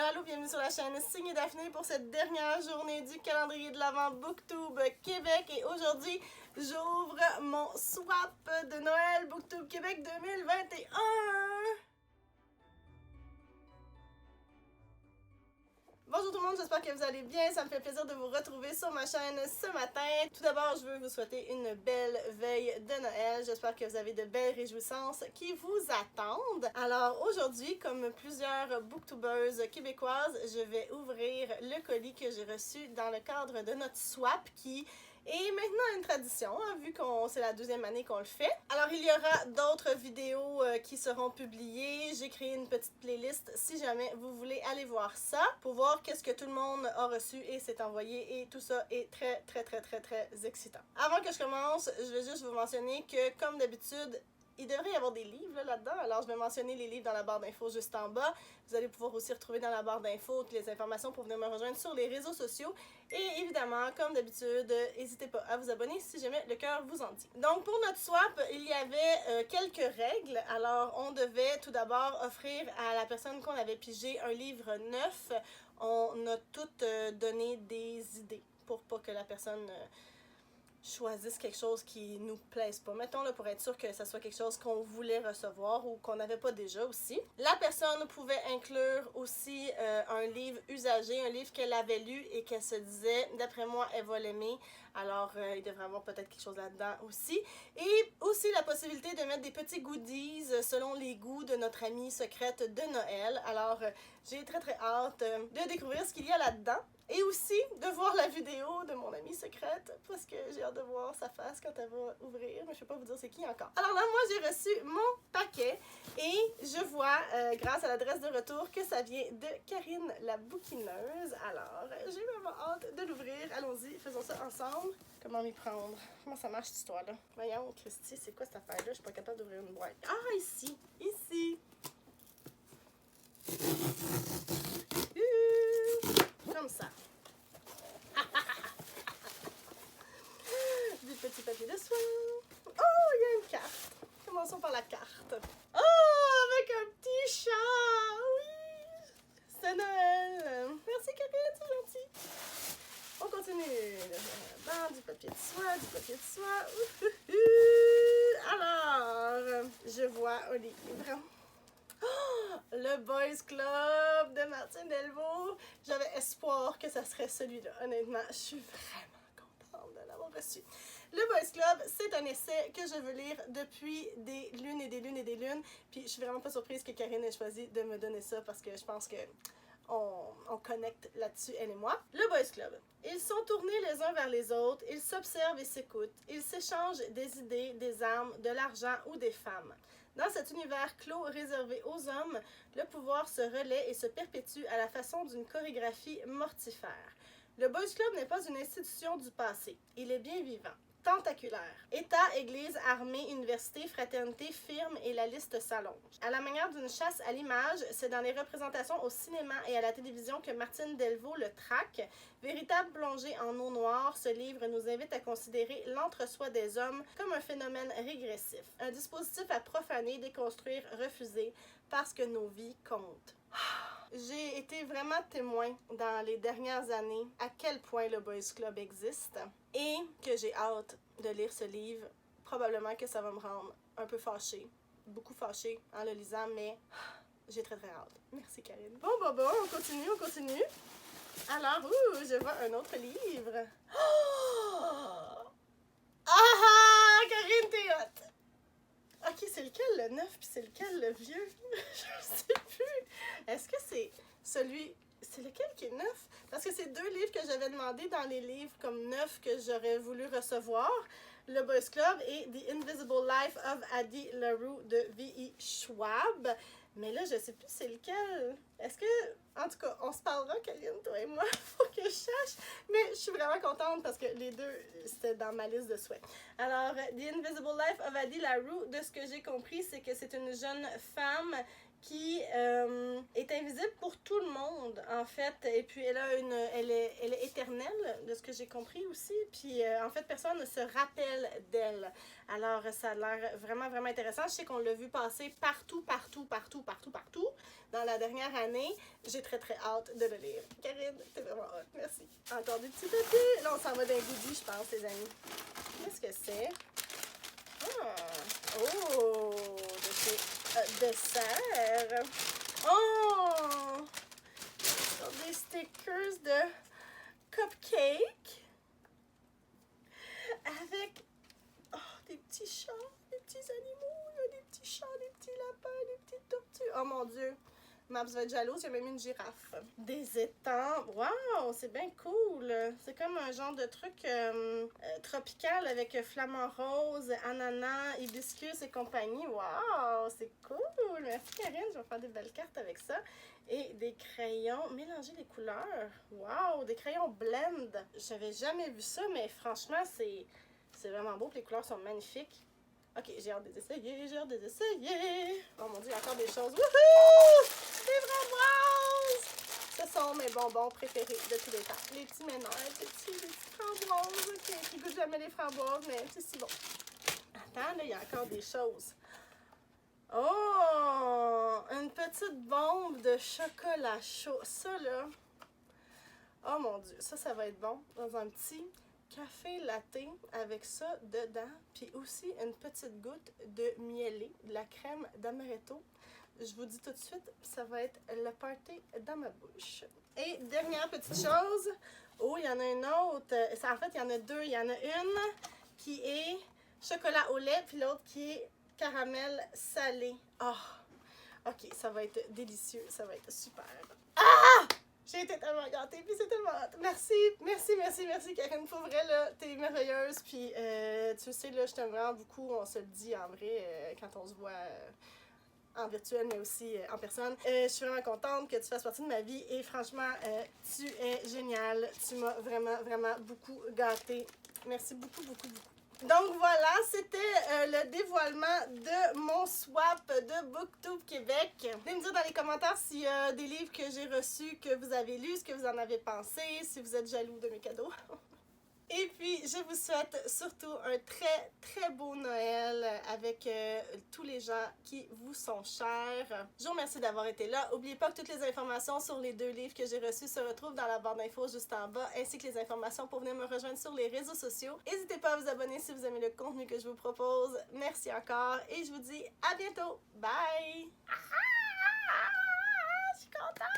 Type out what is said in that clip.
allô, bienvenue sur la chaîne Signe et Daphné pour cette dernière journée du calendrier de l'Avent Booktube Québec. Et aujourd'hui, j'ouvre mon swap de Noël Booktube Québec 2021. Bonjour tout le monde, j'espère que vous allez bien. Ça me fait plaisir de vous retrouver sur ma chaîne ce matin. Tout d'abord, je veux vous souhaiter une belle veille de Noël. J'espère que vous avez de belles réjouissances qui vous attendent. Alors aujourd'hui, comme plusieurs booktubeuses québécoises, je vais ouvrir le colis que j'ai reçu dans le cadre de notre swap qui est maintenant une tradition, hein, vu qu'on c'est la deuxième année qu'on le fait. Alors il y aura d'autres vidéos qui seront publiées. J'ai créé une petite playlist si jamais vous voulez aller voir ça pour voir qu'est-ce que tout le monde a reçu et s'est envoyé, et tout ça est très excitant. Avant que je commence, je vais juste vous mentionner que comme d'habitude, il devrait y avoir des livres là-dedans, alors je vais mentionner les livres dans la barre d'infos juste en bas. Vous allez pouvoir aussi retrouver dans la barre d'infos toutes les informations pour venir me rejoindre sur les réseaux sociaux. Et évidemment, comme d'habitude, n'hésitez pas à vous abonner si jamais le cœur vous en dit. Donc pour notre swap, il y avait quelques règles. Alors on devait tout d'abord offrir à la personne qu'on avait pigé un livre neuf. On a toutes donné des idées pour pas que la personne choisissent quelque chose qui nous plaise pas. Mettons là, pour être sûr que ce soit quelque chose qu'on voulait recevoir ou qu'on n'avait pas déjà aussi. La personne pouvait inclure aussi un livre usagé, un livre qu'elle avait lu et qu'elle se disait, d'après moi, elle va l'aimer. Alors, il devrait y avoir peut-être quelque chose là-dedans aussi. Et aussi la possibilité de mettre des petits goodies selon les goûts de notre amie secrète de Noël. Alors, j'ai très hâte de découvrir ce qu'il y a là-dedans. Et aussi de voir la vidéo de mon amie secrète, parce que j'ai hâte de voir sa face quand elle va ouvrir, mais je ne peux pas vous dire c'est qui encore. Alors là, moi j'ai reçu mon paquet et je vois, grâce à l'adresse de retour, que ça vient de Karine la bouquineuse. Alors, j'ai vraiment hâte de l'ouvrir. Allons-y, faisons ça ensemble. Comment m'y prendre? Comment ça marche cette histoire-là? Voyons, Christy, c'est quoi cette affaire-là? Je suis pas capable d'ouvrir une boîte. Ah, ici! Ici! Comme ça. Du petit papier de soie. Oh, il y a une carte. Commençons par la carte. Oh, avec un petit chat. Oui, c'est Noël. Merci Karine, c'est gentil. On continue. Du papier de soie, du papier de soie. Alors, je vois un livre. Oh, le Boys Club de Martine Delvaux. J'avais espoir que ça serait celui-là. Honnêtement, je suis vraiment contente de l'avoir reçu. Le Boys Club, c'est un essai que je veux lire depuis des lunes et des lunes et des lunes. Puis je suis vraiment pas surprise que Karine ait choisi de me donner ça parce que je pense que on connecte là-dessus, elle et moi. Le Boys Club. Ils sont tournés les uns vers les autres, ils s'observent et s'écoutent, ils s'échangent des idées, des armes, de l'argent ou des femmes. Dans cet univers clos réservé aux hommes, le pouvoir se relaie et se perpétue à la façon d'une chorégraphie mortifère. Le Boys Club n'est pas une institution du passé, il est bien vivant. Tentaculaire. État, église, armée, université, fraternité, firme et la liste s'allonge. À la manière d'une chasse à l'image, c'est dans les représentations au cinéma et à la télévision que Martine Delvaux le traque. Véritable plongée en eau noire, ce livre nous invite à considérer l'entre-soi des hommes comme un phénomène régressif. Un dispositif à profaner, déconstruire, refuser, parce que nos vies comptent. J'ai été vraiment témoin dans les dernières années à quel point le Boys Club existe et que j'ai hâte de lire ce livre. Probablement que ça va me rendre un peu fâchée, beaucoup fâchée en le lisant, mais j'ai très hâte. Merci Karine. Bon, on continue. Alors, je vois un autre livre. Oh! Ah! Karine, t'es hot! Ok, c'est lequel le neuf puis c'est lequel le vieux? Je sais plus. Est-ce que c'est celui... C'est lequel qui est neuf? Parce que c'est deux livres que j'avais demandé dans les livres comme neufs que j'aurais voulu recevoir. Le Boys Club et The Invisible Life of Addie LaRue de V.E. Schwab. Mais là, je sais plus c'est lequel. Est-ce que... En tout cas, on se parlera, Karine, toi et moi, pour que je sache. Mais je suis vraiment contente parce que les deux, c'était dans ma liste de souhaits. Alors, The Invisible Life of Addie LaRue, de ce que j'ai compris, c'est que c'est une jeune femme qui est invisible pour tout le monde, chaude, en fait. Et puis, elle est éternelle, de ce que j'ai compris aussi. Puis, en fait, personne ne se rappelle d'elle. Alors, ça a l'air vraiment, vraiment intéressant. Je sais qu'on l'a vu passer partout dans la dernière année. J'ai très, très hâte de le lire. Karine, t'es vraiment hot. Merci. Encore des petits papiers. Là, on s'en va d'un goodie, je pense, les amis. Qu'est-ce que c'est? Ah! Oh! De chez Dessert. Oh! Des stickers de cupcake avec des petits chats, des petits animaux, là, des petits chats, des petits lapins, des petites tortues. Oh mon Dieu! Maps va être jalouse, il y a même une girafe. Des étangs. Wow, c'est bien cool. C'est comme un genre de truc tropical avec flamant rose, ananas, hibiscus et compagnie. Wow, c'est cool. Merci Karine, je vais faire des belles cartes avec ça. Et des crayons, mélanger les couleurs. Wow, des crayons blend. J'avais jamais vu ça, mais franchement, c'est vraiment beau. Les couleurs sont magnifiques. Ok, j'ai hâte de les essayer, j'ai hâte de les essayer. Oh mon Dieu, il y a encore des choses. Wouhou! Des framboises! Ce sont mes bonbons préférés de tous les temps. Les petits ménards, les petits framboises. Ok, qui goûtent jamais les framboises, mais c'est si bon. Attends, là, il y a encore des choses. Oh! Une petite bombe de chocolat chaud. Ça, là... Oh mon Dieu, ça va être bon. Dans un petit café latte avec ça dedans. Puis aussi une petite goutte de mielé, de la crème d'amaretto. Je vous dis tout de suite, ça va être le party dans ma bouche. Et dernière petite chose. Oh, il y en a une autre. En fait, il y en a deux. Il y en a une qui est chocolat au lait, puis l'autre qui est caramel salé. Oh, ok, ça va être délicieux. Ça va être super. Ah! J'ai été tellement gâtée, puis c'est tellement hot. Merci, Karine. Pour vrai, là, t'es merveilleuse. Puis, tu sais, là, je t'aime vraiment beaucoup. On se le dit en vrai quand on se voit en virtuel, mais aussi en personne. Je suis vraiment contente que tu fasses partie de ma vie. Et franchement, tu es géniale. Tu m'as vraiment, vraiment beaucoup gâtée. Merci beaucoup. Donc voilà, c'était le dévoilement de mon swap de BookTube Québec. Venez me dire dans les commentaires s'il y a des livres que j'ai reçus, que vous avez lus, ce que vous en avez pensé, si vous êtes jaloux de mes cadeaux. Et puis, je vous souhaite surtout un très, très beau Noël avec tous les gens qui vous sont chers. Je vous remercie d'avoir été là. N'oubliez pas que toutes les informations sur les deux livres que j'ai reçus se retrouvent dans la barre d'infos juste en bas, ainsi que les informations pour venir me rejoindre sur les réseaux sociaux. N'hésitez pas à vous abonner si vous aimez le contenu que je vous propose. Merci encore et je vous dis à bientôt. Bye! Je suis contente!